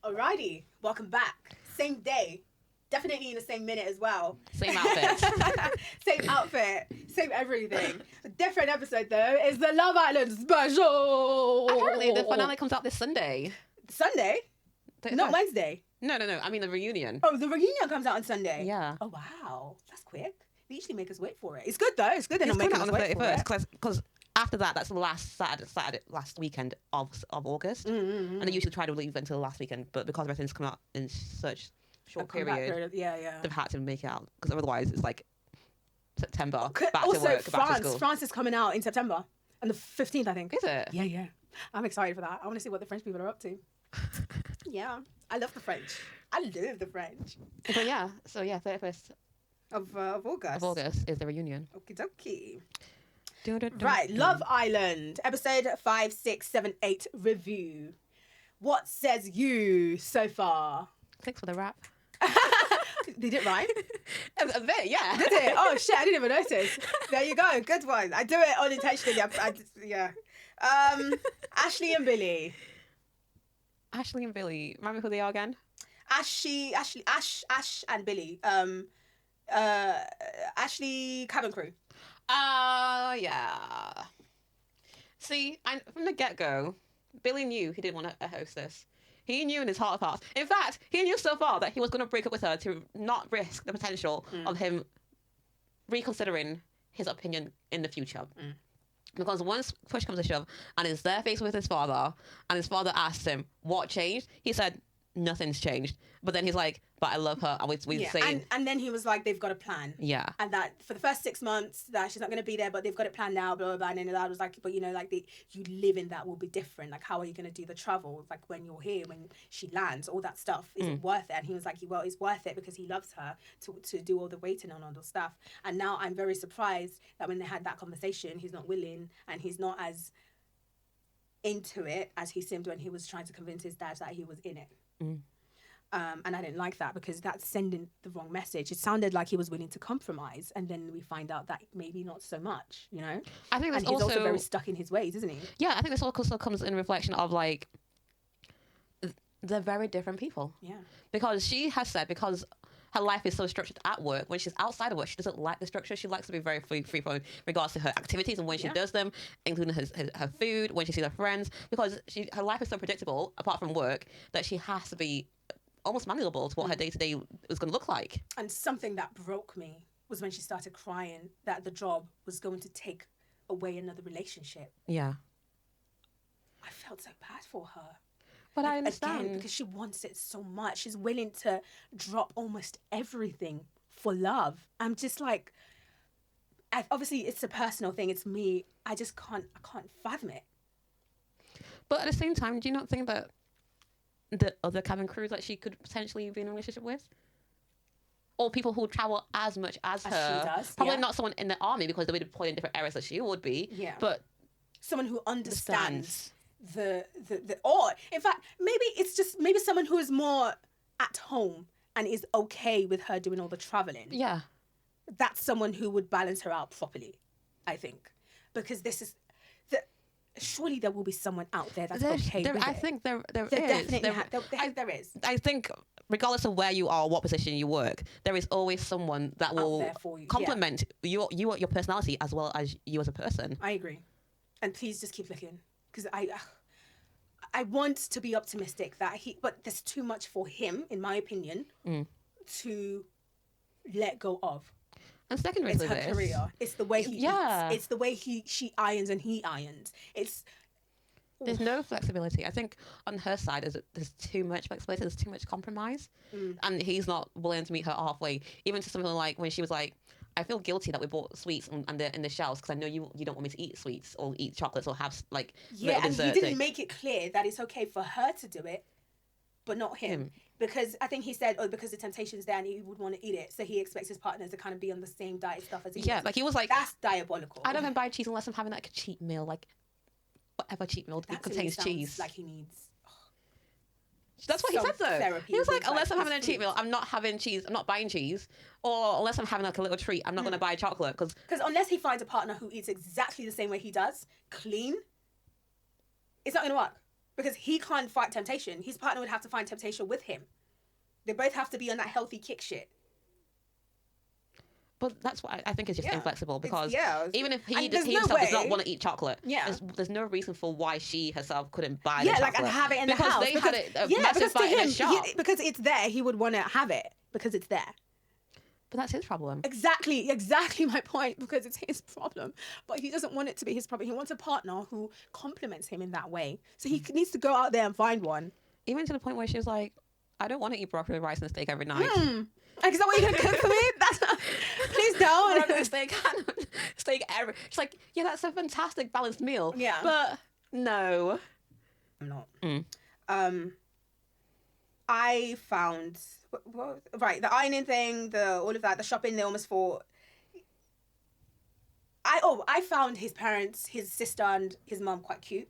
Alrighty, welcome back. Same day. Definitely in the same minute as well. Same outfit. Same outfit. Same everything. A different episode though is the Love Island special. Apparently the finale comes out this Sunday. Sunday? Not Wednesday. No. I mean the reunion. Oh, the reunion comes out on Sunday. Yeah. Oh wow, that's quick. They usually make us wait for it. It's good though. It's good they're It's not making coming us out on the wait for 31st because after that, that's the last Saturday, last weekend of August. Mm-hmm. And they usually try to leave until the last weekend, but because everything's come out in such short period, yeah. they've had to make it out because otherwise it's like September, back also, to work, back to school. France is coming out in September on the 15th, I think. Is it? Yeah. I'm excited for that. I want to see what the French people are up to. Yeah, I love the French. I love the French. But yeah, 31st Of August. of August is the reunion. Okie dokie. Right, Right, Love Island, episode 5, 6, 7, 8 review. What says you so far? Thanks for the rap. Did it rhyme? A bit, yeah. Did it? Oh shit, I didn't even notice. There you go, good one. I do it unintentionally. Yeah. Ashley and Billy. Ashley and Billy. Remember who they are again? Ash and Billy. Ashley cabin crew. Yeah. See, from the get-go, Billy knew he didn't want a hostess. He knew in his heart of hearts. In fact, he knew so far that he was going to break up with her to not risk the potential of him reconsidering his opinion in the future. Because once push comes to shove, and he's there faced with his father, and his father asks him, what changed? He said, nothing's changed. But then he's like, but I love her. And we say... And then he was like, they've got a plan. Yeah. And that for the first 6 months, that she's not going to be there, but they've got it planned now, blah, blah, blah. And then I was like, but you know, like you live in that will be different. Like, how are you going to do the travel? Like when you're here, when she lands, all that stuff, is it worth it? And he was like, well, it's worth it because he loves her to do all the waiting on all the stuff. And now I'm very surprised that when they had that conversation, he's not willing and he's not as into it as he seemed when he was trying to convince his dad that he was in it. And I didn't like that because that's sending the wrong message. It sounded like he was willing to compromise, and then we find out that maybe not so much, you know? I think and he's also very stuck in his ways, isn't he? Yeah, I think this also comes in reflection of, like, they're very different people. Yeah. Because she has said, because her life is so structured at work, when she's outside of work, she doesn't like the structure. She likes to be very free in regards to her activities and when she does them, including her food, when she sees her friends, because her life is so predictable, apart from work, that she has to be almost malleable to what her day-to-day is going to look like. And something that broke me was when she started crying that the job was going to take away another relationship. Yeah. I felt so bad for her. But I understand. Again, because she wants it so much. She's willing to drop almost everything for love. I'm just like, obviously it's a personal thing. It's me. I can't fathom it. But at the same time, do you not think that the other cabin crew that she could potentially be in a relationship with, or people who travel as much as her, she does, probably not someone in the army because they would be deployed in different areas that she would be, but someone who understands the or in fact maybe someone who is more at home and is okay with her doing all the traveling. Yeah, that's someone who would balance her out properly, I think, because this is surely there will be someone out there that's okay with I it. think there is. There is. I think regardless of where you are, what position you work, there is always someone that will complement your personality as well as you as a person. I agree. And please just keep looking, because I want to be optimistic but there's too much for him, in my opinion, to let go of. And secondary, it's her career. It's the way he eats. It's the way she irons and he irons. There's no flexibility. I think on her side, there's too much flexibility. There's too much compromise, and he's not willing to meet her halfway. Even to something like when she was like, "I feel guilty that we bought sweets and they're in the shelves because I know you don't want me to eat sweets or eat chocolates or have like and he didn't make it clear that it's okay for her to do it, but not him. Because I think he said, because the temptation's there and he would want to eat it. So he expects his partners to kind of be on the same diet stuff as he is. Like he was like... That's diabolical. I don't even buy cheese unless I'm having like a cheat meal. Like, whatever cheat meal contains cheese. Like he needs... That's what he said though. He was like, unless I'm having a cheat meal, I'm not having cheese. I'm not buying cheese. Or unless I'm having like a little treat, I'm not going to buy chocolate. Because unless he finds a partner who eats exactly the same way he does, clean, it's not going to work. Because he can't fight temptation. His partner would have to find temptation with him. They both have to be on that healthy kick shit. But that's what I think is just inflexible, because even if he And there's himself no does not way- want to eat chocolate, Yeah. there's no reason for why she herself couldn't buy Yeah, the like, chocolate. and have it in the because house. they had a Yeah, massive because to fight in him, a shop. because it's there, he would want to have it because it's there. But that's his problem. Exactly my point, because it's his problem. But he doesn't want it to be his problem. He wants a partner who compliments him in that way. So he needs to go out there and find one. Even to the point where she was like, I don't want to eat broccoli, rice, and steak every night. Like, is that what you're going to cook for me? That's not... Please don't. Broccoli, steak every... She's like, yeah, that's a fantastic balanced meal. Yeah. But no. I'm not. I found... Right, the ironing thing, all of that, the shopping, they almost fought. I found his parents, his sister and his mum quite cute.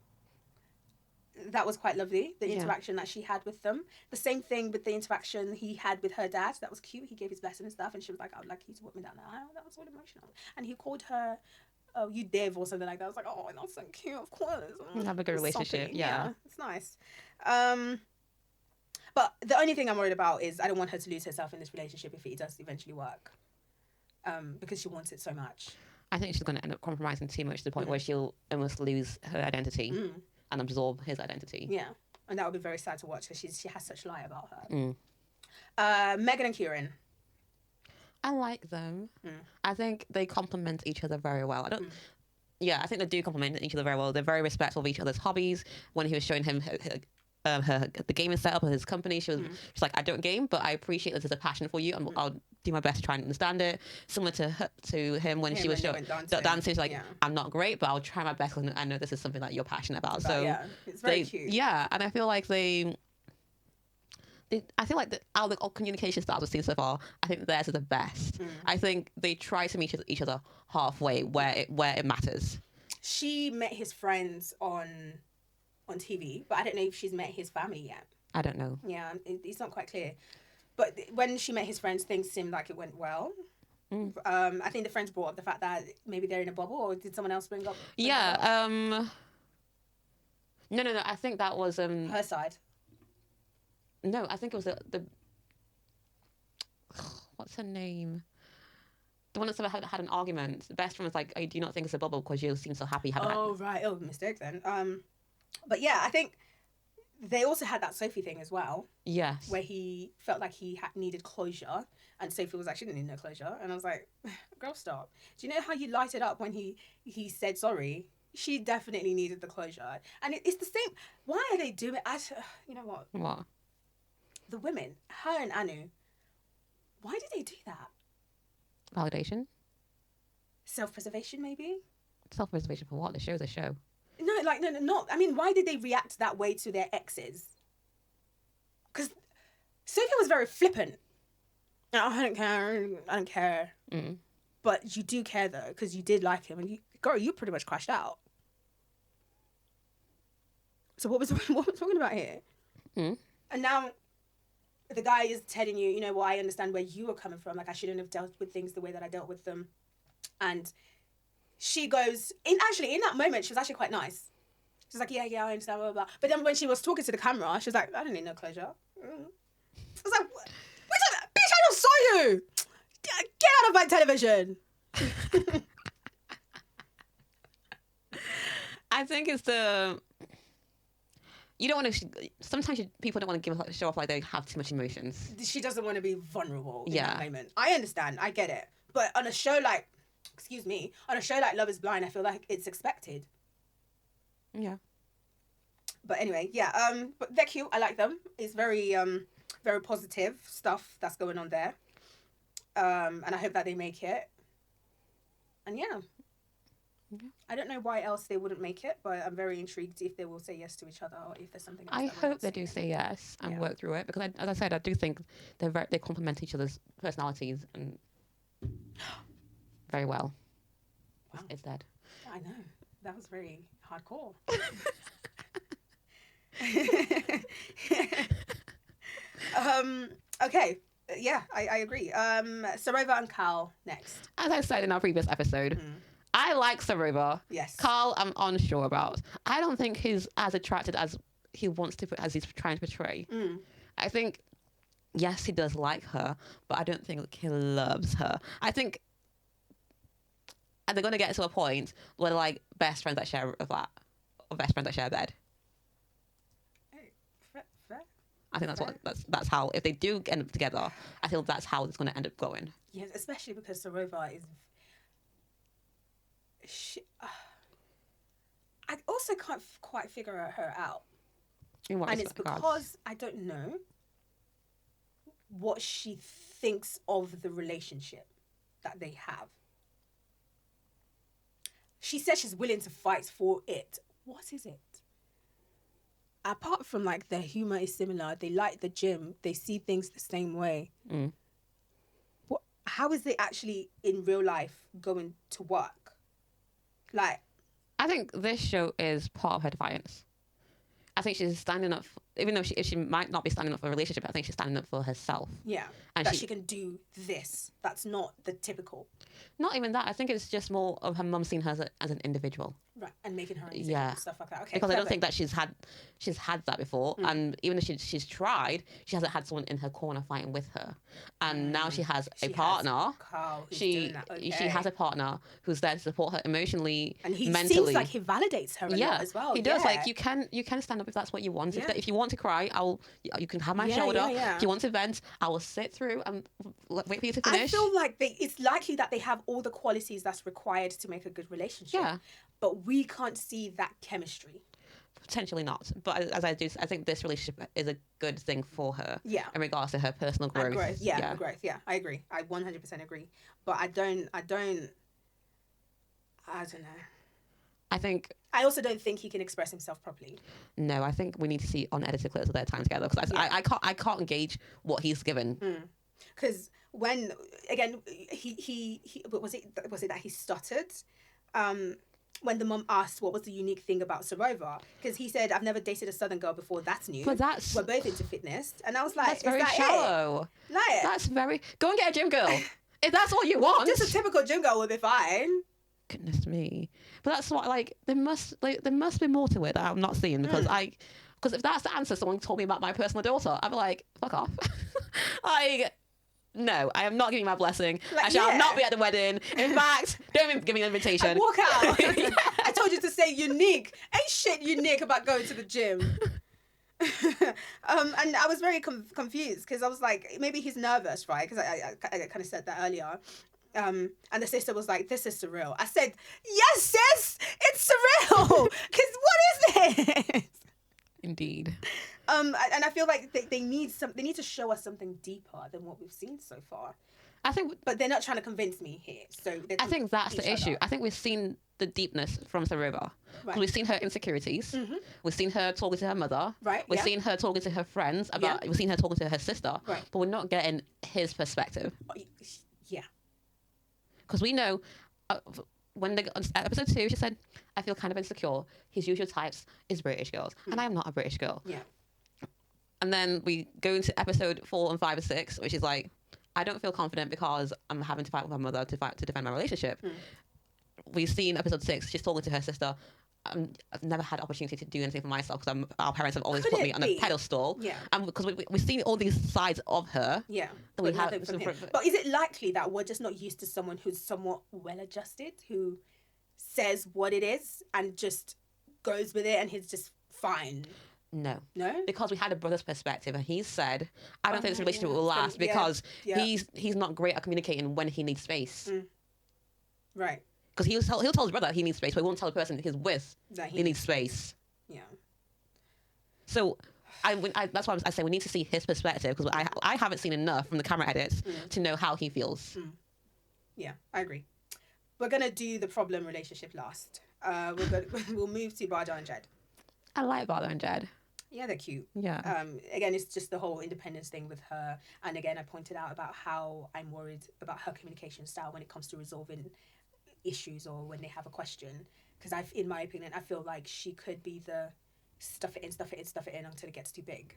That was quite lovely, the interaction that she had with them. The same thing with the interaction he had with her dad. That was cute. He gave his blessing and stuff, and she was like, I would like you to walk me down the aisle. That was all emotional. And he called her, oh, you div or something like that. I was like, oh, that's so cute, of course. Have a good relationship, Sophie. yeah. It's nice. But the only thing I'm worried about is I don't want her to lose herself in this relationship if it does eventually work. Because she wants it so much. I think she's going to end up compromising too much to the point where she'll almost lose her identity and absorb his identity. Yeah. And that would be very sad to watch, because she has such lie about her. Megan and Kieran. I like them. I think they complement each other very well. I think they do complement each other very well. They're very respectful of each other's hobbies. When he was showing him the gaming setup of his company, she's like, I don't game, but I appreciate that there's a passion for you, and I'll do my best to try and understand it. Similar to him when she was showing dancing, she's like, I'm not great, but I'll try my best, and I know this is something that you're passionate about. So it's very cute. Yeah, and I feel like I feel like out of the communication styles we've seen so far, I think theirs is the best. I think they try to meet each other halfway where it matters. She met his friends on TV, but I don't know if she's met his family yet. I don't know. Yeah, it's not quite clear. But when she met his friends, things seemed like it went well. I think the friends brought up the fact that maybe they're in a bubble, or did someone else bring up? No. I think that was her side. No, I think it was the what's her name? The one that had an argument. The best friend was like, "I do not think it's a bubble because you seem so happy having." Right. Oh, mistake then. But yeah, I think they also had that Sophie thing as well. Yes. Where he felt like he needed closure, and Sophie was like, she didn't need no closure, and I was like, girl, stop. Do you know how you light it up when he said sorry? She definitely needed the closure, and it's the same. Why are they doing it? You know what? What? The women, her and Anu. Why did they do that? Validation. Self-preservation, maybe. Self-preservation for what? The show's a show. No, not. I mean, why did they react that way to their exes? Because Sophie was very flippant. No, I don't care. But you do care, though, because you did like him. And you pretty much crashed out. So what was we talking about here? And now the guy is telling you, you know, well, I understand where you were coming from. Like, I shouldn't have dealt with things the way that I dealt with them. And she goes, in that moment, she was actually quite nice. She's like, yeah, I understand, blah, blah, blah. But then when she was talking to the camera, she was like, I don't need no closure. I was like, bitch, I just saw you. Get out of my television. I think it's you don't want to. Sometimes people don't want to show off like they have too much emotions. She doesn't want to be vulnerable in that moment. I understand. I get it. But on a show like, Love is Blind, I feel like it's expected. Yeah. But anyway, yeah. But they're cute. I like them. It's very, very positive stuff that's going on there. And I hope that they make it. And yeah. I don't know why else they wouldn't make it, but I'm very intrigued if they will say yes to each other or if there's something else. I hope they do say yes and work through it, because as I said, I do think they complement each other's personalities and very well. Wow. It's dead. I know. That was very hardcore. Okay. Yeah, I agree. Sarova and Carl next. As I said in our previous episode, I like Sarova. Yes. Carl, I'm unsure about. I don't think he's as attracted as he wants to put, as he's trying to portray. I think, yes, he does like her, but I don't think he loves her. I think, and they're going to get to a point where they're like best friends that share a flat, or best friends that share a bed. I think that's how, if they do end up together, I feel that's how it's going to end up going. Yes, especially because Sarova is. I also can't quite figure her out. And it's because I don't know what she thinks of the relationship that they have. She says she's willing to fight for it. What is it? Apart from like their humor is similar, they like the gym, they see things the same way. How is it actually in real life going to work? Like, I think this show is part of her defiance. I think she's standing up, even though she might not be standing up for a relationship, I think she's standing up for herself. Yeah, and that she can do this. That's not the typical. Not even that. I think it's just more of her mum seeing her as an individual. Right, and making her own and stuff like that. Okay, because I don't think that she's had that before, and even if she's tried, she hasn't had someone in her corner fighting with her, and now she has a partner. Carl, she has a partner who's there to support her emotionally, and he mentally. seems like he validates her a lot as well. He does. Like you can stand up if that's what you want. If you want to cry, you can have my shoulder. If you want to vent, I will sit through and wait for you to finish. I feel like it's likely that they have all the qualities that's required to make a good relationship. Yeah. But we can't see that chemistry. Potentially not. But I think this relationship is a good thing for her. Yeah. In regards to her personal growth. Growth. Yeah. I agree. I 100% agree. But I don't know. I also don't think he can express himself properly. No, I think we need to see unedited clips of their time together because I can't engage what he's given. Because when again he was it that he stuttered, when the mum asked what was the unique thing about Sarova, because he said, I've never dated a Southern girl before, that's new. But we're both into fitness. And I was like, that's very shallow. Like, that's very, go and get a gym girl. If that's all you want. Just a typical gym girl would be fine. Goodness me. But that's what, like, there must be more to it that I'm not seeing because because if that's the answer someone told me about my personal daughter, I'd be like, fuck off. No, I am not giving my blessing. I shall not be at the wedding. In fact, don't even give me an invitation. I'd walk out. I told you to say unique. Ain't shit unique about going to the gym. And I was very confused because I was like, maybe he's nervous, right? Because I kind of said that earlier. And the sister was like, this is surreal. I said, yes, sis, it's surreal. Because what is this? Indeed. And I feel like they need to show us something deeper than what we've seen so far. But they're not trying to convince me here. So I think that's the issue. I think we've seen the deepness from Sarova. Right. We've seen her insecurities. Mm-hmm. We've seen her talking to her mother. Right. We've seen her talking to her friends about. Yeah. We've seen her talking to her sister. Right. But we're not getting his perspective. Yeah. Because we know. When episode 2, she said, I feel kind of insecure. His usual types is British girls. And I am not a British girl. Yeah. And then we go into episode 4 and 5 and 6, which is like, I don't feel confident because I'm having to fight with my mother to defend my relationship. We've seen episode 6, she's talking to her sister. I've never had opportunity to do anything for myself because our parents have always put me on a pedestal. Yeah. And because we've seen all these sides of her. Yeah. That we have. But is it likely that we're just not used to someone who's somewhat well-adjusted, who says what it is and just goes with it and he's just fine? No. No? Because we had a brother's perspective and he said, I don't think this relationship will last because he's not great at communicating when he needs space. Right. Because he'll tell his brother he needs space, but he won't tell the person he's with that he needs space. Yeah. So that's why I say we need to see his perspective because I haven't seen enough from the camera edits to know how he feels. Yeah, I agree. We're gonna do the problem relationship last. We'll move to Bada and Jed. I like Bada and Jed. Yeah, they're cute. Yeah. Again, it's just the whole independence thing with her. And again, I pointed out about how I'm worried about her communication style when it comes to resolving issues or when they have a question. Because in my opinion, I feel like she could be the stuff it in until it gets too big.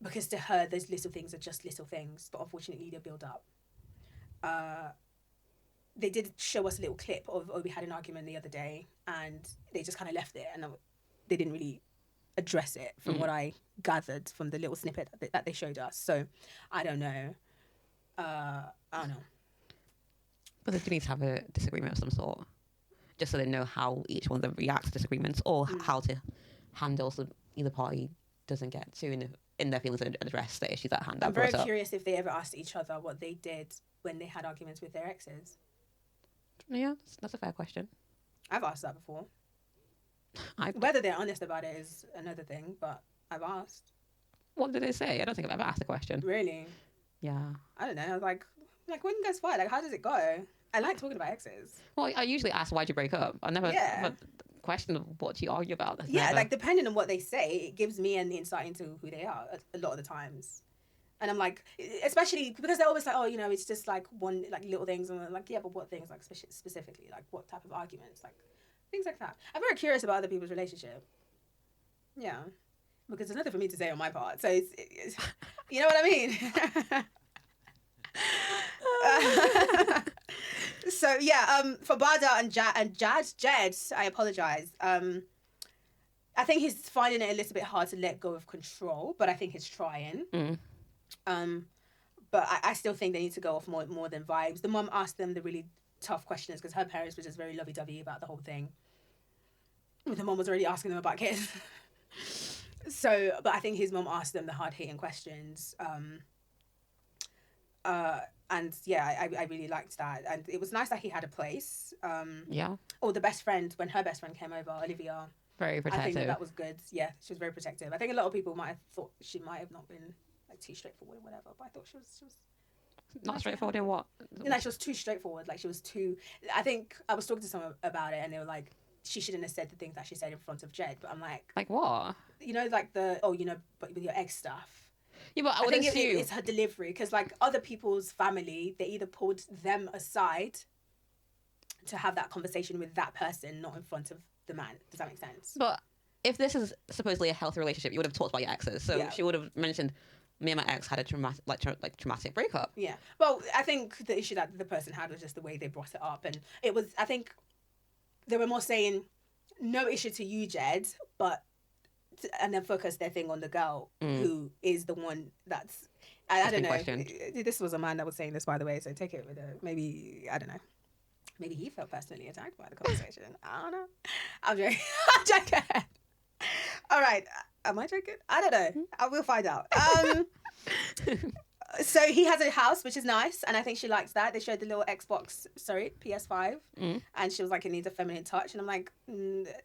Because to her, those little things are just little things, but unfortunately they build up. They did show us a little clip of we had an argument the other day and they just kind of left it and they didn't really address it from what I gathered from the little snippet that they showed us. So I don't know. I don't know. But they do need to have a disagreement of some sort, just so they know how each one of them reacts to disagreements, or how to handle so either party doesn't get too in their feelings and address the issues at hand. I'm very curious if they ever asked each other what they did when they had arguments with their exes. Yeah, that's a fair question. I've asked that before. Whether they're honest about it is another thing, but I've asked. What did they say? I don't think I've ever asked the question. Really? Yeah. I don't know. Like when you guys fight, like how does it go? I like talking about exes. Well, I usually ask, why'd you break up? I never have a question of what do you argue about. That's never... like depending on what they say, it gives me an insight into who they are a lot of the times. And I'm like, especially because they're always like, oh, you know, it's just like one, like little things. And I'm like, yeah, but what things, like specifically, like what type of arguments, like things like that. I'm very curious about other people's relationship. Yeah. Because there's nothing for me to say on my part. So it's you know what I mean? So yeah, for Bada and Jed, I apologize. I think he's finding it a little bit hard to let go of control, but I think he's trying. But I still think they need to go off more than vibes. The mum asked them the really tough questions because her parents were just very lovey-dovey about the whole thing. The mum was already asking them about kids. So, but I think his mum asked them the hard-hitting questions. And yeah, I really liked that. And it was nice that he had a place. Yeah. Oh, the best friend, when her best friend came over, Olivia. Very protective. I think that was good. Yeah, she was very protective. I think a lot of people might have thought she might have not been like too straightforward or whatever, but I thought she was not straightforward in what? You know, she was too straightforward. Like she was too. I think I was talking to someone about it, and they were like, she shouldn't have said the things that she said in front of Jed. But I'm like what? You know, like but with your ex stuff. Yeah, but I think it's her delivery because like other people's family, they either pulled them aside to have that conversation with that person, not in front of the man. Does that make sense? But if this is supposedly a healthy relationship, you would have talked about your exes. So she would have mentioned, me and my ex had a traumatic breakup. Yeah. Well, I think the issue that the person had was just the way they brought it up, and it was. I think they were more saying, no issue to you, Jed, but. And then focus their thing on the girl who is the one that's I don't know. Questioned. This was a man that was saying this, by the way, so take it with a maybe, I don't know. Maybe he felt personally attacked by the conversation. I don't know. I'm joking. I'm joking. All right. Am I joking? I don't know. I will find out. So he has a house, which is nice, and I think she likes that. They showed the little PS5, and she was like, it needs a feminine touch. And I'm like,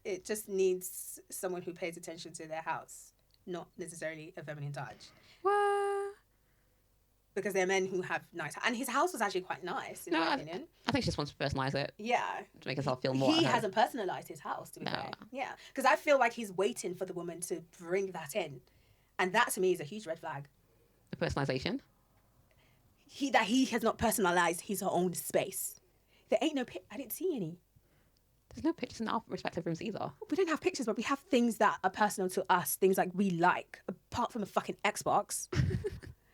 it just needs someone who pays attention to their house, not necessarily a feminine touch. What? Because there are men who have nice... And his house was actually quite nice, in my opinion. I think she just wants to personalise it. Yeah. To make herself feel more... He hasn't personalised his house, to be fair. Yeah. Because I feel like he's waiting for the woman to bring that in. And that, to me, is a huge red flag. The personalisation? That he has not personalised his own space. There ain't no... I didn't see any. There's no pictures in our respective rooms either. We don't have pictures, but we have things that are personal to us. Things like we like, apart from a fucking Xbox.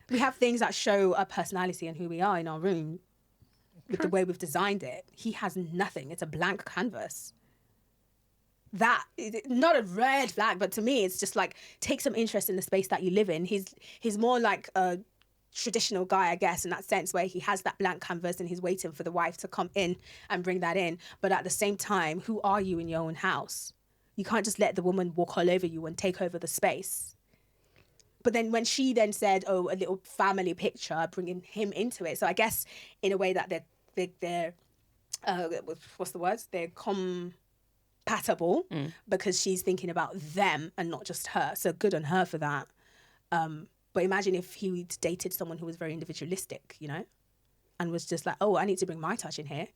We have things that show our personality and who we are in our room with the way we've designed it. He has nothing. It's a blank canvas. That, not a red flag, but to me, it's just like, take some interest in the space that you live in. He's more like a traditional guy, I guess, in that sense, where he has that blank canvas and he's waiting for the wife to come in and bring that in. But at the same time, who are you in your own house? You can't just let the woman walk all over you and take over the space. But then when she then said, oh, a little family picture, bringing him into it. So I guess in a way that they're what's the words? They're compatible because she's thinking about them and not just her. So good on her for that. But imagine if he dated someone who was very individualistic, you know, and was just like, oh, I need to bring my touch in here.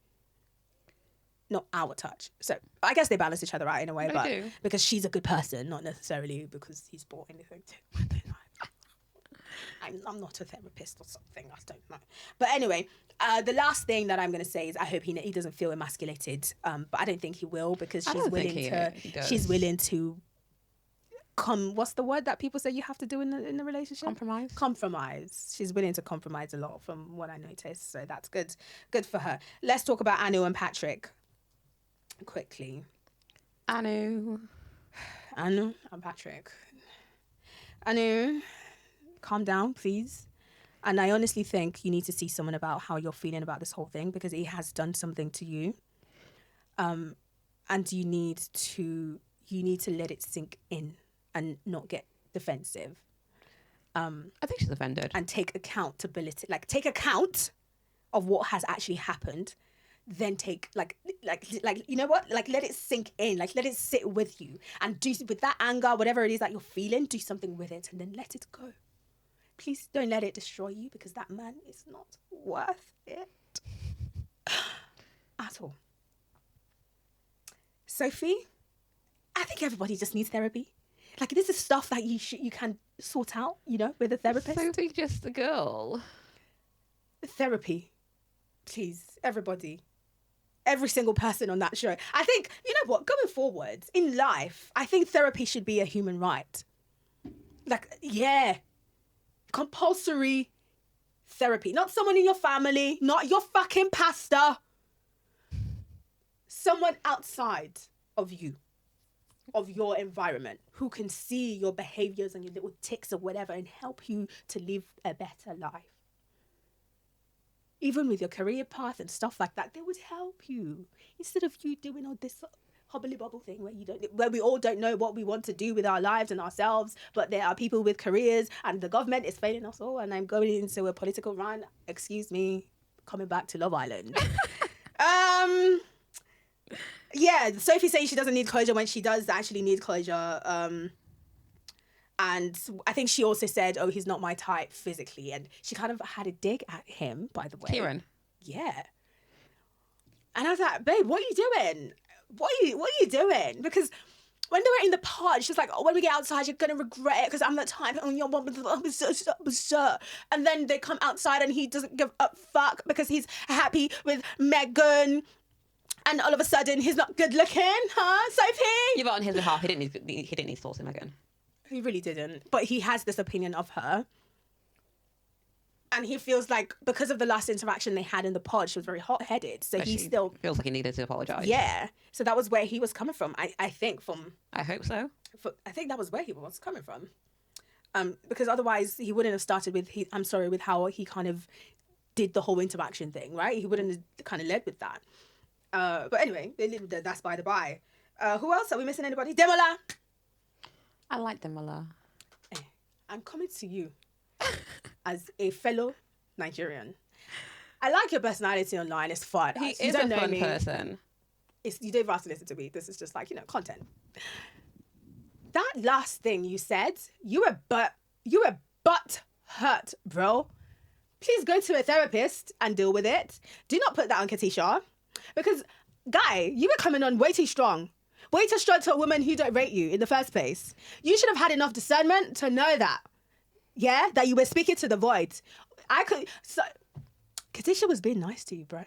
Not our touch. So I guess they balance each other out in a way, but because she's a good person, not necessarily because he's bought anything to. I'm not a therapist or something. I don't know. But anyway, the last thing that I'm going to say is I hope he doesn't feel emasculated. But I don't think he will because she's willing to what's the word that people say you have to do in the relationship? Compromise. She's willing to compromise a lot from what I noticed. So that's good. Good for her. Let's talk about Anu and Patrick quickly. Anu Anu, I'm Patrick. Anu, calm down, please. And I honestly think you need to see someone about how you're feeling about this whole thing, because it has done something to you. And you need to let it sink in and not get defensive. I think she's offended. And take accountability. Like, take account of what has actually happened. Then take, like, you know what? Like, let it sink in. Like, let it sit with you. And do, with that anger, whatever it is that you're feeling, do something with it and then let it go. Please don't let it destroy you, because that man is not worth it at all. Sophie, I think everybody just needs therapy. Like, this is stuff that you can sort out, you know, with a therapist. Sophie's just a girl. Therapy. Please, everybody. Every single person on that show. I think, you know what, going forward in life, I think therapy should be a human right. Like, yeah. Compulsory therapy. Not someone in your family, not your fucking pastor. Someone outside of you, of your environment, who can see your behaviors and your little tics or whatever and help you to live a better life. Even with your career path and stuff like that, they would help you. Instead of you doing all this hobbly bobble thing where we all don't know what we want to do with our lives and ourselves, but there are people with careers and the government is failing us all, and I'm going into a political run. Excuse me, coming back to Love Island. Yeah, Sophie saying she doesn't need closure when she does actually need closure. And I think she also said, oh, he's not my type physically. And she kind of had a dig at him, by the way. Kieran. Yeah. And I was like, babe, what are you doing? What are you doing? Because when they were in the pod, she's like, oh, when we get outside, you're going to regret it because I'm the type. And then they come outside and he doesn't give a fuck because he's happy with Megan. And all of a sudden, he's not good looking, huh, Sophie? Yeah, but on his behalf, he didn't need to talk to Megan. He really didn't. But he has this opinion of her. And he feels like, because of the last interaction they had in the pod, she was very hot-headed. So he still feels like he needed to apologise. Yeah. So that was where he was coming from, I think. I hope so. I think that was where he was coming from. Because otherwise, he wouldn't have started with, with how he kind of did the whole interaction thing, right? He wouldn't have kind of led with that. But anyway, that's by the by. Who else? Are we missing anybody? Demola. I like Demola. I'm coming to you as a fellow Nigerian. I like your personality online. It's fun. He is a fun person. You don't have to listen to me. This is just like, content. That last thing you said, you were butt hurt, bro. Please go to a therapist and deal with it. Do not put that on Katisha. Because, guy, you were coming on way too strong. Way too strong to a woman who don't rate you in the first place. You should have had enough discernment to know that. Yeah? That you were speaking to the void. Katisha was being nice to you, bro.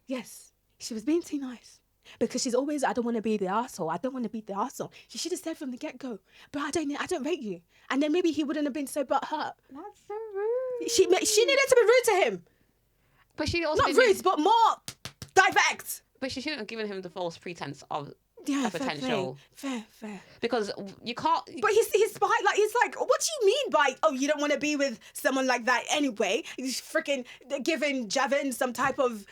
Yes. She was being too nice. Because she's always, I don't want to be the arsehole. I don't want to be the arsehole. She should have said from the get-go, but I don't rate you. And then maybe he wouldn't have been so butthurt. That's so rude. She needed to be rude to him. But she also not rude, but more direct. But she shouldn't have given him the false pretense of a potential. Fair. Because you can't. But he's like, what do you mean by, oh, you don't want to be with someone like that anyway? He's freaking giving Javen some type of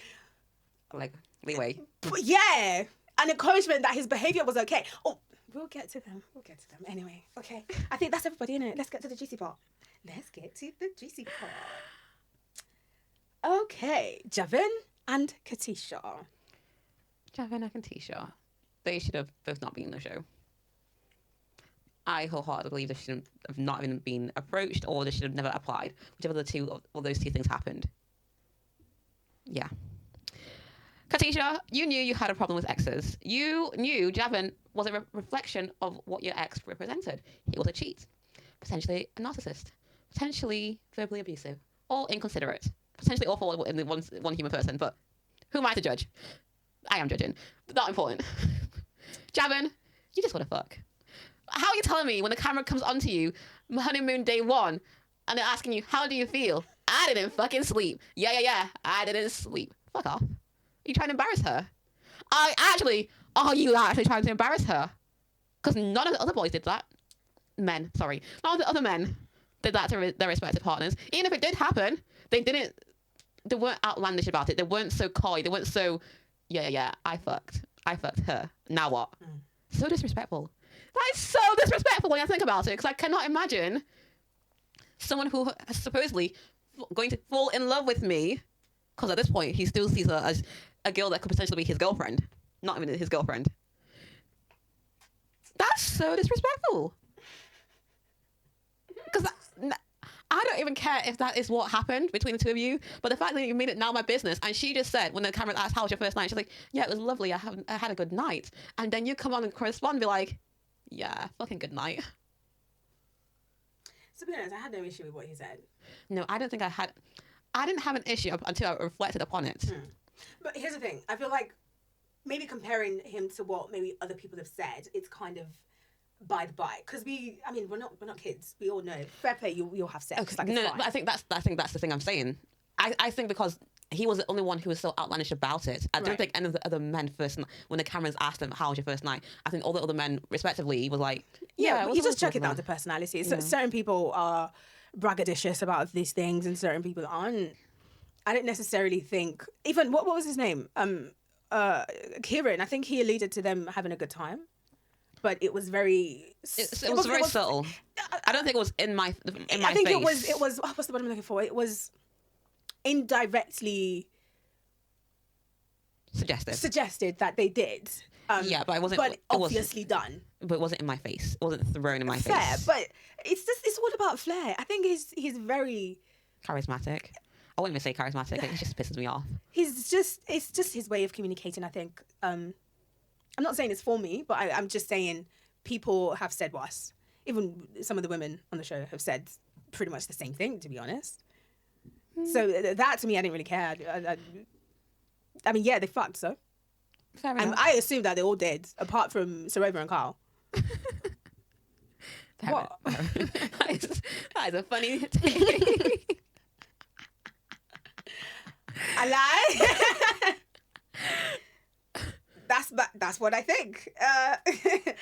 like leeway. Yeah, an encouragement that his behavior was okay. Oh, we'll get to them. Anyway, okay. I think that's everybody in it. Let's get to the juicy part. Okay, Javen and Katisha. Javen and Katisha. They should have both not been in the show. I wholeheartedly believe they should have not even been approached, or they should have never applied. Whichever of those two things happened. Yeah. Katisha, you knew you had a problem with exes. You knew Javen was a reflection of what your ex represented. He was a cheat, potentially a narcissist, potentially verbally abusive, or inconsiderate, potentially awful in the one human person, but who am I to judge? I am judging. Not important. Javen, you just want to fuck. How are you telling me when the camera comes onto you, honeymoon day 1, and they're asking you, how do you feel? I didn't fucking sleep. Yeah. I didn't sleep. Fuck off. Are you trying to embarrass her? Are you actually trying to embarrass her? Because none of the other boys did that. Men, sorry. None of the other men did that to their respective partners. Even if it did happen, they weren't outlandish about it. They weren't so coy. They weren't so, yeah, I fucked her. Now what? So disrespectful. That is so disrespectful when I think about it, because I cannot imagine someone who is supposedly going to fall in love with me, because at this point he still sees her as a girl that could potentially be his girlfriend, not even his girlfriend. That's so disrespectful. Because I don't even care if that is what happened between the two of you, but the fact that you made it now my business, and she just said, when the camera asked, how was your first night? She's like, yeah, it was lovely. I had a good night. And then you come on and correspond and be like, yeah, fucking good night. To be honest, I had no issue with what he said. No, I don't think I didn't have an issue until I reflected upon it. But here's the thing. I feel like maybe comparing him to what maybe other people have said, it's kind of by the by, because we're not kids. We all know fair play. You'll have sex. Okay. Like, No, but I think that's the thing I'm saying. I think because he was the only one who was so outlandish about it. I don't think any of the other men when the cameras asked him, how was your first night? I think all the other men, respectively, was like, yeah, you just check it down to personality. So certain people are braggadocious about these things, and certain people aren't. I don't necessarily think even what was his name? Kieran. I think he alluded to them having a good time. But it was very... It was very subtle. I don't think it was in my face. I think it was... What's the word I'm looking for? It was indirectly... Suggested that they did. Yeah, but it wasn't... But obviously done. But it wasn't in my face. It wasn't thrown in my face. Fair, but it's all about flair. I think he's very... charismatic. I wouldn't even say charismatic. It just pisses me off. It's just his way of communicating, I think. I'm not saying it's for me, but I'm just saying people have said worse. Even some of the women on the show have said pretty much the same thing, to be honest. So that, to me, I didn't really care. I mean, yeah, they fucked, so. Fair enough. I assume that they all did, apart from Sophie and Carl. What? That is a funny thing. I lie. That's what I think.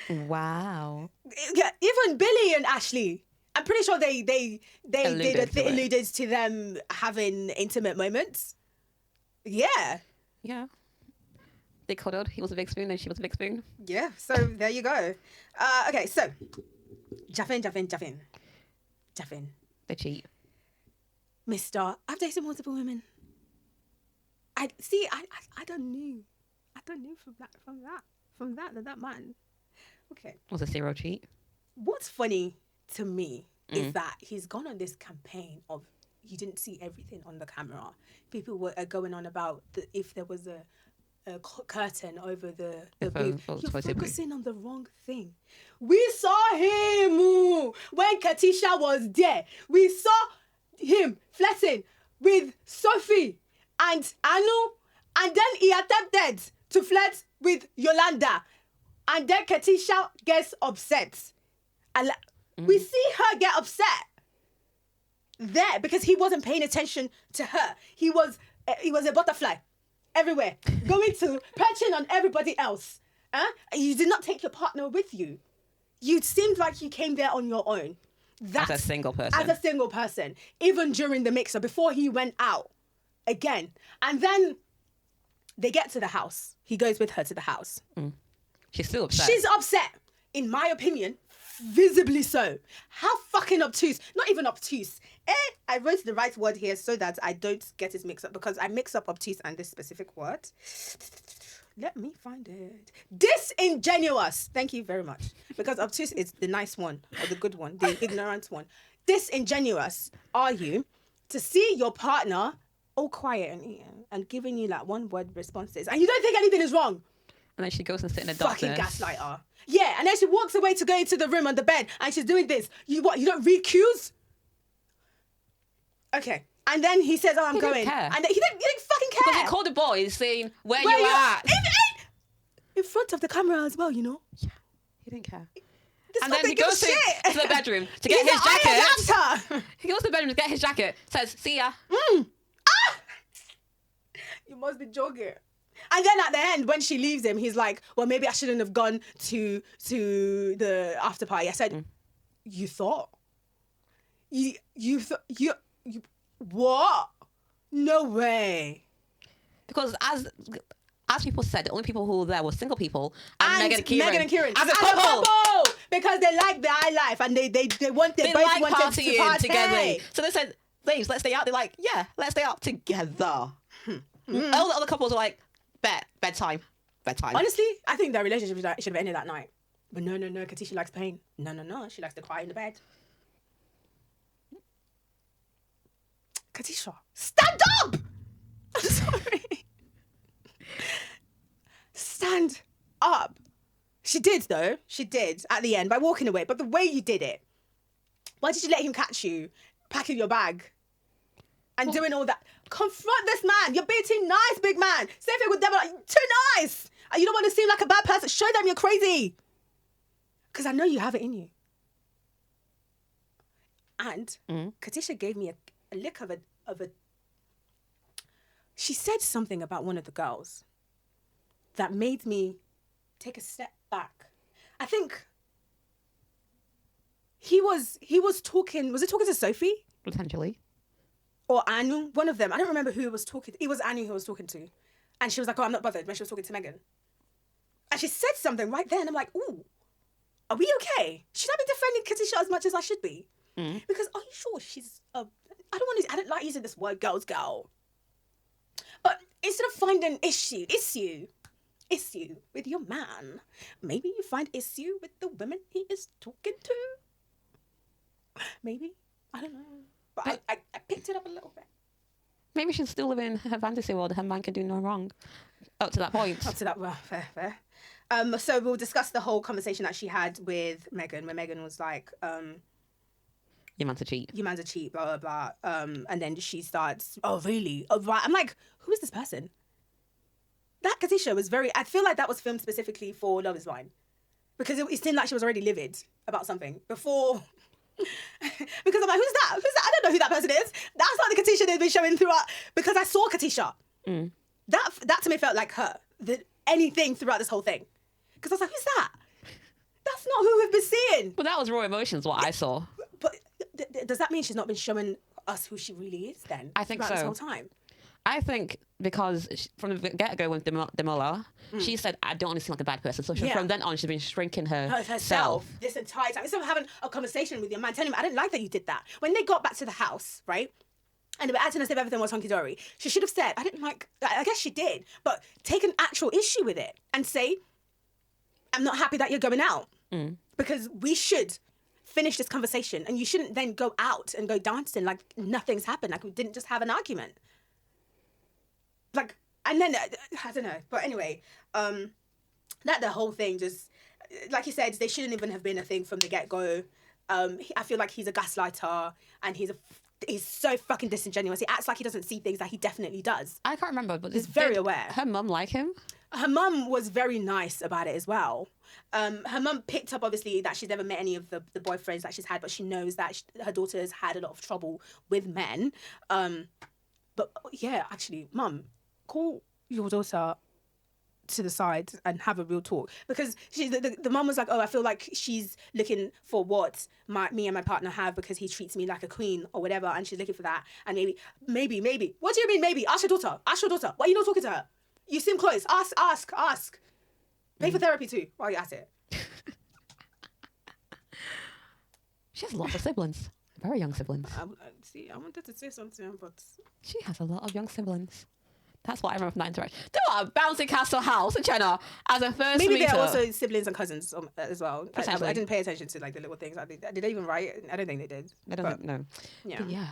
Wow. Yeah, even Billy and Ashley. I'm pretty sure they alluded to them having intimate moments. Yeah. Yeah. They cuddled. He was a big spoon and she was a big spoon. Yeah. So there you go. Okay. So Javen. They cheat. Mister, I've dated multiple women. I don't know. I don't know from that man. Okay. Was a serial cheat? What's funny to me is that he's gone on this campaign of you didn't see everything on the camera. People were going on about if there was a curtain over the booth. You're focusing on the wrong thing. We saw him when Katisha was there. We saw him flirting with Sophie and Anu, and then he attempted to flirt with Yolanda, and then Katisha gets upset. And we see her get upset there because he wasn't paying attention to her. He was a butterfly everywhere, going to perching on everybody else. You did not take your partner with you. You seemed like you came there on your own. As a single person. Even during the mix-up, before he went out again. And then they get to the house. He goes with her to the house. She's still upset. She's upset, in my opinion, visibly so. How fucking obtuse. Not even obtuse. I wrote the right word here so that I don't get it mixed up, because I mix up obtuse and this specific word. Let me find it. Disingenuous. Thank you very much. Because obtuse is the nice one, or the good one, the ignorant one. Disingenuous are you to see your partner all quiet and eating and giving you like one word responses, and you don't think anything is wrong. And then she goes and sits in the darkness. Fucking gaslighter. Yeah, and then she walks away to go into the room on the bed and she's doing this. You don't read cues? Okay. And then he says, I'm going. Didn't care. And he didn't fucking care. Because he called the boys saying, where you at? In front of the camera as well, you know? Yeah. He didn't care. And then he goes to the bedroom to get his jacket. He goes to the bedroom to get his jacket, says, see ya. You must be joking. And then at the end, when she leaves him, he's like, well, maybe I shouldn't have gone to the after party. I said, you thought? You what? No way. Because as people said, the only people who were there were single people and Megan and Kieran. As a couple. Because they like the high life and they both like wanted to party together. So they said, babes, let's stay out. They're like, yeah, let's stay out together. All the other couples were like, bedtime. Honestly, I think their relationship should have ended that night. But no, Katisha likes pain. No, she likes to cry in the bed. Katisha, stand up! I'm sorry. Stand up. She did, though. She did at the end by walking away. But the way you did it, why did you let him catch you packing your bag and doing all that? Confront this man. You're being too nice, big man. Say if it with them, like, too nice. And you don't want to seem like a bad person. Show them you're crazy. Because I know you have it in you. And Katisha gave me a lick of a... She said something about one of the girls that made me take a step back. I think he was talking... Was he talking to Sophie? Potentially. Or Anu, one of them. I don't remember who he was talking to. It was Anu who was talking to. And she was like, oh, I'm not bothered when she was talking to Megan. And she said something right there, and I'm like, ooh, are we okay? Should I be defending Katisha as much as I should be? Because are you sure she's I don't like using this word, girl's girl. But instead of finding issue with your man, maybe you find issue with the women he is talking to. Maybe. I don't know. But I picked it up a little bit. Maybe she's still living in her fantasy world. Her man can do no wrong. Up to that point. Well, fair. So we'll discuss the whole conversation that she had with Megan, where Megan was like, your man's a cheat. Your man's a cheat, blah, blah, blah. And then she starts, oh, really? Oh, right. I'm like, who is this person? That Katisha was I feel like that was filmed specifically for Love is Blind. Because it seemed like she was already livid about something before... Because I'm like, who's that? I don't know who that person is. That's not the Katisha they've been showing throughout. Because I saw Katisha. That to me felt like her. Anything throughout this whole thing. Because I was like, who's that? That's not who we've been seeing. But that was raw emotions, what I saw. But does that mean she's not been showing us who she really is then? I think so. This whole time? I think because from the get-go with Demola, she said, I don't want to seem like a bad person. So from then on, she's been shrinking herself. This entire time. Instead of having a conversation with your man, telling him, I didn't like that you did that. When they got back to the house, right? And they were acting as if everything was hunky-dory. She should have said, I guess she did, but take an actual issue with it and say, I'm not happy that you're going out. Because we should finish this conversation and you shouldn't then go out and go dancing like nothing's happened. Like we didn't just have an argument. Like, and then, I don't know. But anyway, that the whole thing just, like you said, they shouldn't even have been a thing from the get-go. I feel like he's a gaslighter and he's so fucking disingenuous. He acts like he doesn't see things that he definitely does. I can't remember, but he's very aware. Her mum like him? Her mum was very nice about it as well. Her mum picked up, obviously, that she's never met any of the boyfriends that she's had, but she knows that her daughter has had a lot of trouble with men. But yeah, actually, mum, call your daughter to the side and have a real talk, because the mum was like, oh, I feel like she's looking for what me and my partner have because he treats me like a queen or whatever, and she's looking for that. And maybe what do you mean maybe? Ask your daughter why are you not talking to her? You seem close. Ask. Pay for therapy too while you're at it. She has lots of siblings, very young siblings. I wanted to say something, but she has a lot of young siblings. That's what I remember from that interaction. They were a bouncy castle house in China as a first Maybe meetup. they're also siblings and cousins as well. I didn't pay attention to like the little things. Did they even write? I don't think they did. I don't think, no. Yeah. But yeah.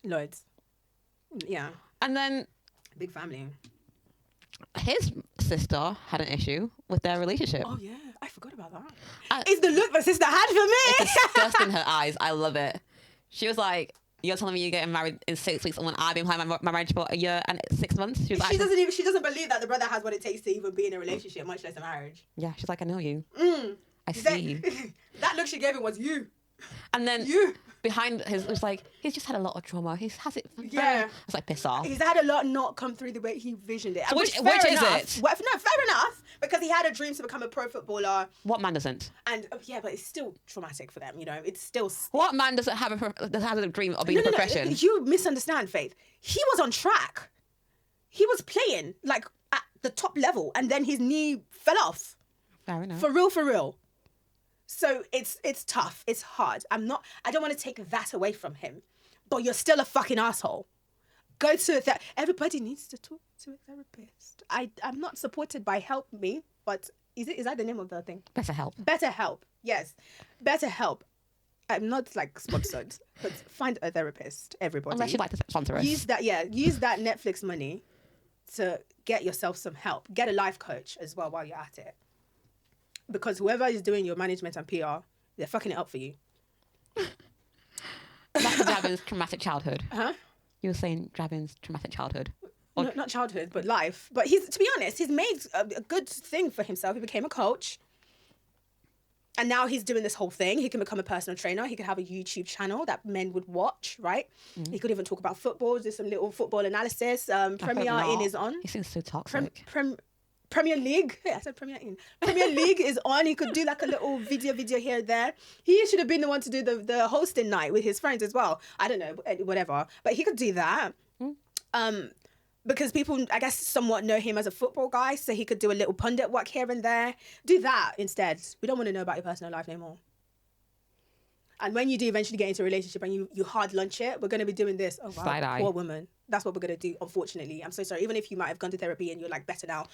Loads. Yeah. And then... Big family. His sister had an issue with their relationship. Oh, yeah. I forgot about that. It's the look my sister had for me. It's disgust in her eyes. I love it. She was like... You're telling me you're getting married in 6 weeks and when I've been planning my marriage for a year and 6 months? She doesn't believe that the brother has what it takes to even be in a relationship, much less a marriage. Yeah, she's like, I know you. I see you. That look she gave him was you. And then you. behind his, it was like, he's just had a lot of trauma. He has it. Yeah. It's like, piss off. He's had a lot not come through the way he visioned it. So which fair is enough. it? Well, no, fair enough. Because he had a dream to become a pro footballer. What man doesn't? And yeah, but it's still traumatic for them, you know. It's still... What man doesn't have a dream of being a profession? No, you misunderstand, Faith. He was on track. He was playing, like, at the top level, and then his knee fell off. Fair enough. For real. So it's tough. It's hard. I don't want to take that away from him. But you're still a fucking asshole. Go to a everybody needs to talk to a therapist. I'm not supported by Help Me, but is that the name of the thing? BetterHelp. Yes. BetterHelp. I'm not like sponsored, but find a therapist, everybody. Unless you'd like to sponsor us. Use that Netflix money to get yourself some help. Get a life coach as well while you're at it. Because whoever is doing your management and PR, they're fucking it up for you. Back to Javen's traumatic childhood. Huh? You were saying Javen's traumatic childhood. No, not childhood, but life. But to be honest, he's made a good thing for himself. He became a coach. And now he's doing this whole thing. He can become a personal trainer. He could have a YouTube channel that men would watch, right? Mm-hmm. He could even talk about football, do some little football analysis. Premier Inn is on. He seems so toxic. Premier League. Yeah, I said Premier Inn. Premier League is on. He could do like a little video here and there. He should have been the one to do the hosting night with his friends as well. I don't know, whatever. But he could do that. Because people, I guess, somewhat know him as a football guy, so he could do a little pundit work here and there. Do that instead. We don't want to know about your personal life anymore. And when you do eventually get into a relationship and you hard lunch it, we're going to be doing this. Oh, wow, side eye. Poor woman. That's what we're going to do, unfortunately. I'm so sorry. Even if you might have gone to therapy and you're like better now,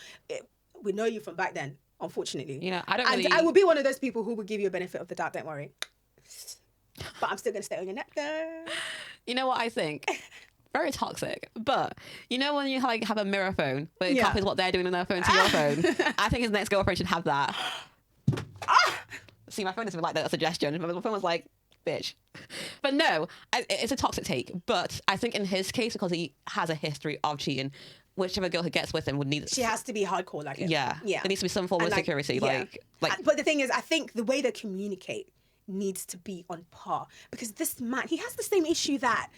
we know you from back then, unfortunately. You know, I will be one of those people who will give you a benefit of the doubt, don't worry. But I'm still going to stay on your neck, though. You know what I think? Very toxic. But you know when you have a mirror phone where it copies what they're doing on their phone to your phone? I think his next girlfriend should have that. See, my phone doesn't like that suggestion. My phone was like, bitch. But no, it's a toxic take. But I think in his case, because he has a history of cheating, whichever girl who gets with him would need... She has to be hardcore like him. Yeah. There needs to be some form of security. Yeah. But the thing is, I think the way they communicate needs to be on par. Because this man, he has the same issue that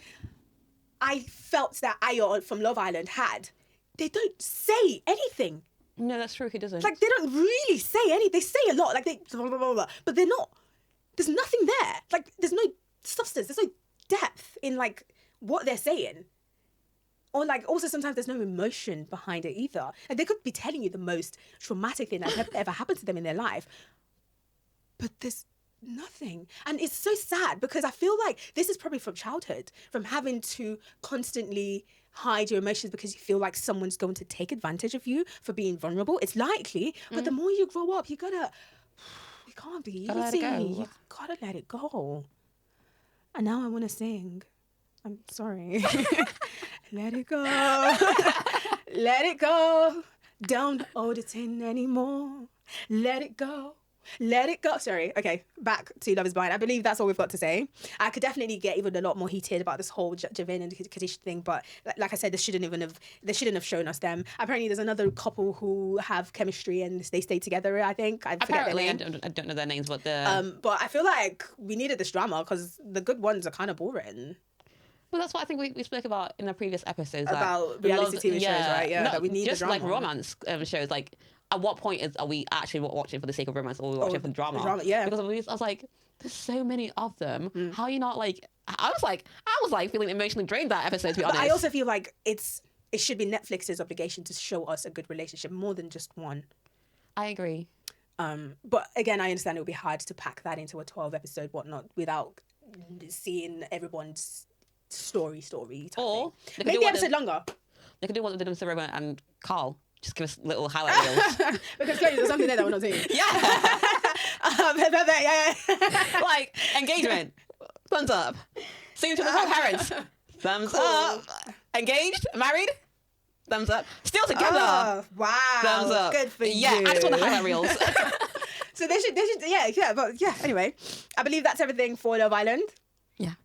I felt that Ayo from Love Island had. They don't say anything. No, that's true. He doesn't. Like, they don't really say anything. They say a lot. Like, they... Blah, blah, blah, blah, but they're not... There's nothing there. Like, there's no substance. There's no depth in, like, what they're saying. Or, like, also sometimes there's no emotion behind it either. Like, they could be telling you the most traumatic thing that ever happened to them in their life. But there's nothing. And it's so sad because I feel like this is probably from childhood, from having to constantly hide your emotions because you feel like someone's going to take advantage of you for being vulnerable. It's likely, but the more you grow up, you can't be easy. You gotta let it go. And now I want to sing. I'm sorry. Let it go. Let it go. Don't hold it in anymore. Let it go. Let it go. Sorry. Okay, back to Love is Blind. I believe that's all we've got to say. I could definitely get even a lot more heated about this whole Javen and Katisha thing, but like I said, they shouldn't have shown us them. Apparently, there's another couple who have chemistry and they stay together. I think I forget their name. I don't know their names, but but I feel like we needed this drama because the good ones are kind of boring. Well, that's what I think we spoke about in the previous episodes. About reality TV shows, right? Yeah, that we need just the drama. Like romance shows. Like, at what point are we actually watching for the sake of romance or are we watching for drama? Yeah. Because I was like, there's so many of them. How are you not like... I was like feeling emotionally drained that episode, to be honest. But I also feel like it should be Netflix's obligation to show us a good relationship more than just one. I agree. But again, I understand it would be hard to pack that into a 12-episode whatnot without seeing everyone's story or make the episode longer. They could do what they did with Sarah and Carl. Just give us little highlight reels. Because clearly there's something there that we're not seeing. Yeah. Yeah. Like, engagement. Thumbs up. Seeing each other's parents. Thumbs up. Engaged? Married? Thumbs up. Still together. Oh, wow. Thumbs up. Good for you. Yeah, I just want the highlight reels. So they should, anyway. I believe that's everything for Love Island.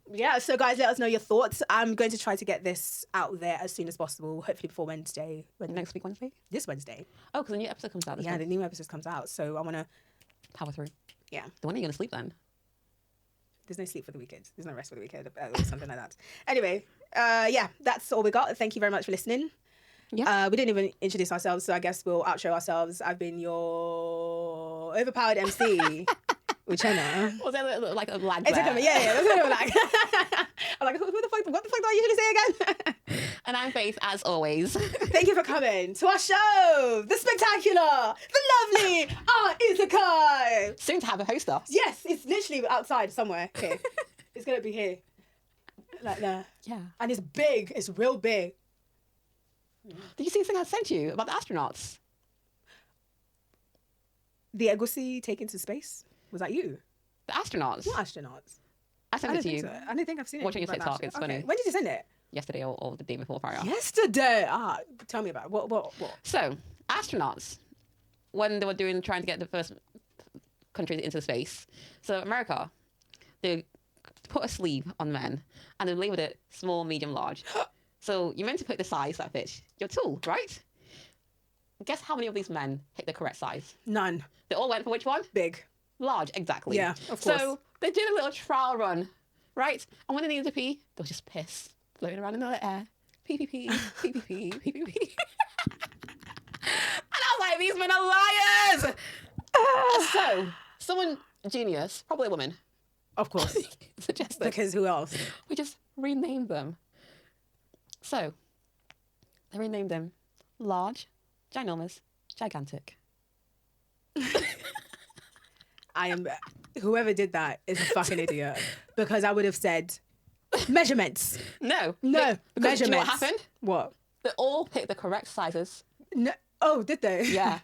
Yeah, so guys, let us know your thoughts. I'm going to try to get this out there as soon as possible, hopefully before Wednesday. Next week, Wednesday? This Wednesday. Oh, because the new episode comes out this week. The new episode comes out, so I want to... Power through. Yeah. So when are you going to sleep then? There's no sleep for the weekend. There's no rest for the weekend, or something like that. Anyway, yeah, that's all we got. Thank you very much for listening. Yeah. We didn't even introduce ourselves, so I guess we'll outro ourselves. I've been your overpowered MC, Uchenna. Was there like a lag It took there? a minute, yeah. There's a bit of a lag. I'm like, what the fuck do I usually say again? And I'm Faith, as always. Thank you for coming to our show, the spectacular, the lovely Art Izakai. Soon to have a hoster. Yes, it's literally outside somewhere here. It's gonna be here, like there. Yeah. And it's big. It's real big. Did you see the thing I sent you about the astronauts? The Egusi taken to space. Was that you? The astronauts. What astronauts? I sent it to think you so. I don't think I've seen it. Watching your about TikTok, that. it's funny. When did you send it? Yesterday or the day before prior. Yesterday. Tell me about it. What? So, astronauts, when they were trying to get the first countries into space. So, America, they put a sleeve on men and they labeled it small, medium, large. So, you're meant to pick the size that fits your tool, right? Guess how many of these men picked the correct size? None. They all went for which one? Big. Large, exactly. Yeah, of course. So, they did a little trial run, right? And when they needed to pee, they was just piss floating around in the air. Pee, pee, pee, pee, pee, pee, pee, pee, pee. And I was like, these men are liars! So, someone genius, probably a woman, Of course. suggested Because who else? we just rename them. So, they renamed them large, ginormous, gigantic. Whoever did that is a fucking idiot. Because I would have said measurements. No. No, Because do you know what measurements. happened? What? They all picked the correct sizes. No. Oh, did they? Yeah.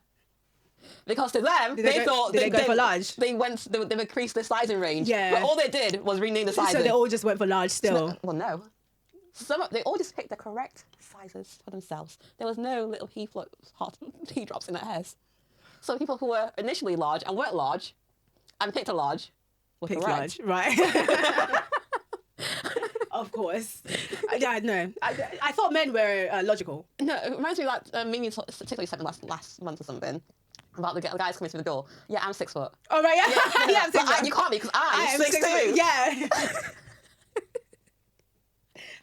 Because to them, Did they thought did they go for large? They increased the sizing range. Yeah. But all they did was rename the sizes. So they all just went for large still. Well, no. They all just picked the correct sizes for themselves. There was no little pea drops in their hairs. So people who were initially large and weren't large and picked a large were Picked correct. large, right? Of course. Yeah, no. I thought men were logical. No, it reminds me of that Mimi particularly sent me last month or something about the guys coming through the door. Yeah, I'm 6 foot. Oh, right, yeah. Yeah, I'm But 6 foot. you can't be because I'm 6'2". Yeah.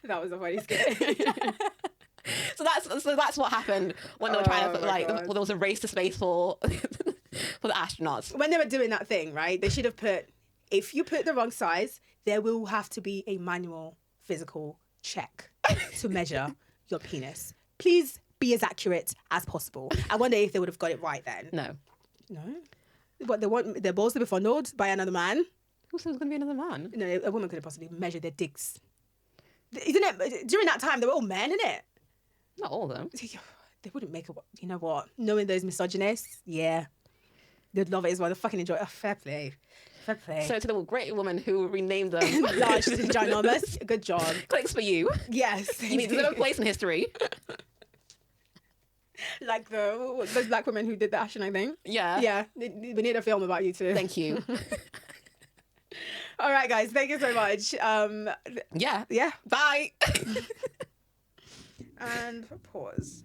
That was a funny skit. So that's what happened when they were trying to Oh my God. there was a race to space for for the astronauts. When they were doing that thing, right, they should have put, if you put the wrong size, there will have to be a manual physical check to measure your penis. Please be as accurate as possible. I wonder if they would have got it right then. No. No? What, they want their balls to be fondled by another man? Who said it was going to be another man? No, a woman could have possibly measured their dicks. Isn't it? During that time, they were all men, innit? Not all of them. They wouldn't make a... You know what? Knowing those misogynists, yeah. They'd love it as well. They'd fucking enjoy it. Oh, fair play. Fair play. So to the great woman who renamed them Large to ginormous. Good job. clicks for you. Yes. You deserve a place in history. Like those black women who did the astronaut thing. Yeah. Yeah. We need a film about you too. Thank you. All right, guys. Thank you so much. Yeah. Yeah. Bye. And pause.